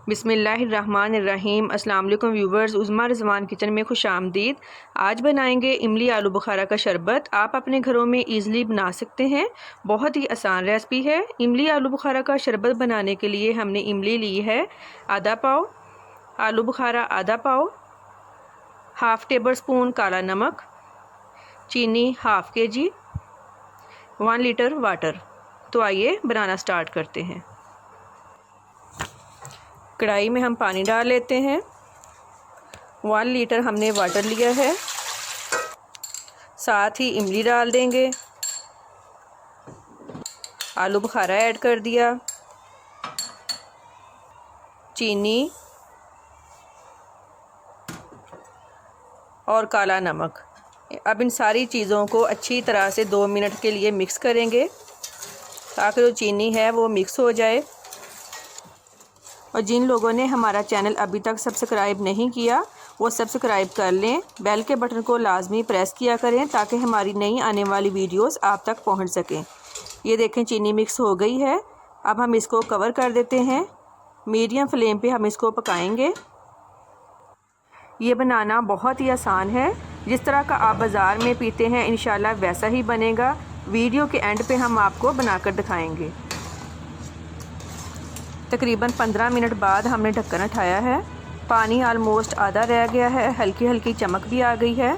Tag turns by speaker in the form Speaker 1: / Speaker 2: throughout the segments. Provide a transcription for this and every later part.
Speaker 1: बिस्मिल्लाहिर्रहमानिर्रहीम। अस्सलाम वालेकुम व्यूवर्स, उज़्मा रिज़वान किचन में खुश आमदीद। आज बनाएंगे इमली आलू बुखारा का शरबत। आप अपने घरों में ईज़िली बना सकते हैं, बहुत ही आसान रेसिपी है। इमली आलू बुखारा का शरबत बनाने के लिए हमने इमली ली है आधा पाव, आलू बुखारा आधा पाव, हाफ़ टेबल स्पून काला नमक, चीनी हाफ़ kg, 1 लीटर वाटर। तो आइए बनाना स्टार्ट करते हैं। कढ़ाई में हम पानी डाल लेते हैं। 1 लीटर हमने वाटर लिया है, साथ ही इमली डाल देंगे, आलू बुखारा ऐड कर दिया, चीनी और काला नमक। अब इन सारी चीज़ों को अच्छी तरह से 2 मिनट के लिए मिक्स करेंगे ताकि जो चीनी है वो मिक्स हो जाए। और जिन लोगों ने हमारा चैनल अभी तक सब्सक्राइब नहीं किया वो सब्सक्राइब कर लें, बेल के बटन को लाजमी प्रेस किया करें ताकि हमारी नई आने वाली वीडियोस आप तक पहुंच सकें। ये देखें चीनी मिक्स हो गई है। अब हम इसको कवर कर देते हैं, मीडियम फ्लेम पे हम इसको पकाएंगे। ये बनाना बहुत ही आसान है, जिस तरह का आप बाज़ार में पीते हैं इंशाल्लाह वैसा ही बनेगा। वीडियो के एंड पे हम आपको बनाकर दिखाएंगे। तकरीबन 15 मिनट बाद हमने ढक्कन उठाया है। पानी आलमोस्ट आधा रह गया है, हल्की हल्की चमक भी आ गई है।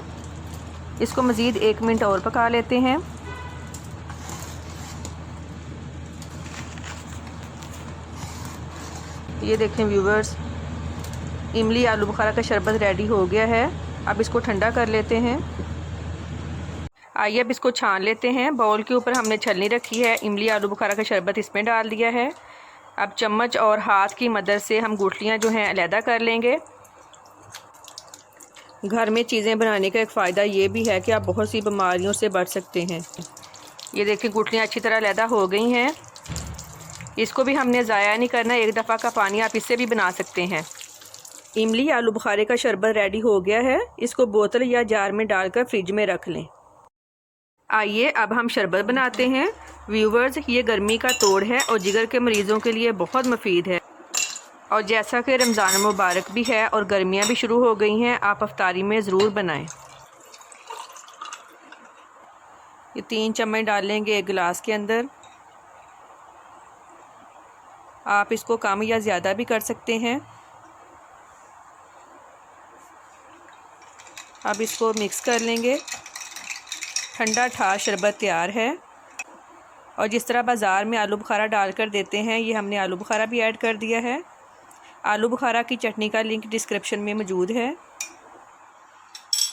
Speaker 1: इसको मज़ीद 1 मिनट और पका लेते हैं। ये देखें व्यूवर्स, इमली आलू बुखारा का शरबत रेडी हो गया है। अब इसको ठंडा कर लेते हैं। आइए अब इसको छान लेते हैं। बाउल के ऊपर हमने छलनी रखी है, इमली आलू बुखारा का शरबत इसमें डाल दिया है। अब चम्मच और हाथ की मदद से हम गुठलियाँ जो हैं अलहदा कर लेंगे। घर में चीज़ें बनाने का एक फ़ायदा ये भी है कि आप बहुत सी बीमारियों से बच सकते हैं। ये देखिए गुठलियाँ अच्छी तरह अलहदा हो गई हैं। इसको भी हमने ज़ाया नहीं करना, एक दफ़ा का पानी आप इससे भी बना सकते हैं। इमली आलू बुखारे का शरबत रेडी हो गया है। इसको बोतल या जार में डालकर फ्रिज में रख लें। आइए अब हम शरबत बनाते हैं। व्यूवर्स, ये गर्मी का तोड़ है और जिगर के मरीज़ों के लिए बहुत मुफीद है। और जैसा कि रमज़ान मुबारक भी है और गर्मियाँ भी शुरू हो गई हैं, आप अफ्तारी में ज़रूर बनाएं। ये 3 चम्मच डालेंगे एक गिलास के अंदर। आप इसको कम या ज़्यादा भी कर सकते हैं। अब इसको मिक्स कर लेंगे। ठंडा ठा शरबत तैयार है। और जिस तरह बाज़ार में आलू बुखारा डालकर देते हैं, ये हमने आलू बुखारा भी ऐड कर दिया है। आलू बुखारा की चटनी का लिंक डिस्क्रिप्शन में मौजूद है।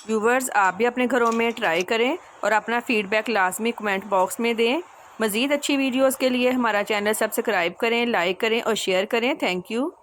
Speaker 1: व्यूवर्स, आप भी अपने घरों में ट्राई करें और अपना फ़ीडबैक लाजमी कमेंट बॉक्स में दें। मज़ीद अच्छी वीडियोज़ के लिए हमारा चैनल सब्सक्राइब करें, लाइक करें और शेयर करें। Thank you.